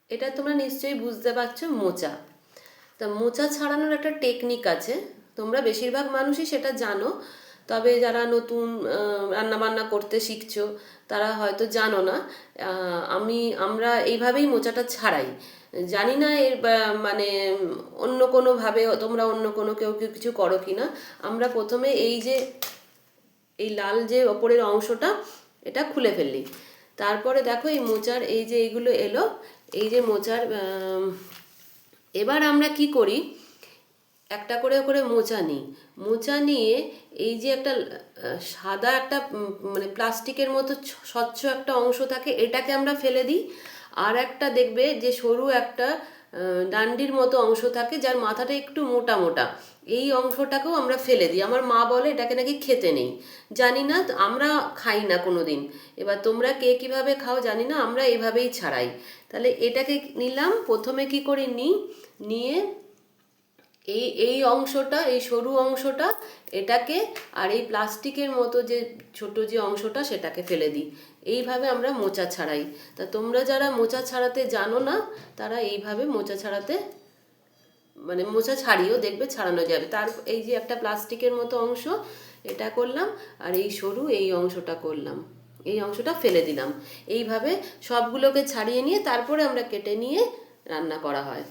এটা তোমরা নিশ্চয়ই বুঝতে পারছো, মোচা। তা মোচা ছাড়ানোর একটা টেকনিক আছে, তোমরা বেশিরভাগ মানুষই সেটা জানো, তবে যারা নতুন রান্না বান্না করতে শিখছো তারা হয়তো জানো না। আমরা এইভাবেই মোচাটা ছাড়াই। জানি না এর মানে অন্য কোনোভাবে তোমরা অন্য কোনো কেউ কেউ কিছু করো কি না। আমরা প্রথমে এই যে এই লাল যে ওপরের অংশটা এটা খুলে ফেললি, তারপরে দেখো এই মোচার এই যে এইগুলো এলো, এই যে মোচার এবার আমরা কি করি, একটা করে করে মোচা নিই। মোচা নিয়ে এই যে একটা সাদা একটা মানে প্লাস্টিকের মতো স্বচ্ছ একটা অংশ থাকে, এটাকে আমরা ফেলে দিই। আর একটা দেখবে যে সরু একটা ডান্ডির মতো অংশ থাকে যার মাথাটা একটু মোটা মোটা, এই অংশটাকেও আমরা ফেলে দিই। আমার মা বলে এটাকে নাকি খেতে নেই, জানি না, আমরা খাই না কোনো দিন। এবার তোমরা কে কীভাবে খাও জানি না, আমরা এইভাবেই ছাড়াই। তাহলে এটাকে নিলাম, প্রথমে কি করে নিই, নিয়ে এই এই অংশটা, এই সরু অংশটা এটাকে, আর এই প্লাস্টিকের মতো যে ছোট যে অংশটা সেটাকে ফেলে দিই। এইভাবে আমরা মোচা ছাড়াই। তা তোমরা যারা মোচা ছাড়াতে জানো না তারা এইভাবে মোচা ছাড়াতে মানে মোচা ছাড়িয়েও দেখবে ছাড়ানো যাবে। তার এই যে একটা প্লাস্টিকের মতো অংশ এটা করলাম, আর এই সরু এই অংশটা করলাম, এই অংশটা ফেলে দিলাম। এইভাবে সবগুলোকে ছাড়িয়ে নিয়ে তারপরে আমরা কেটে নিয়ে রান্না করা হয়।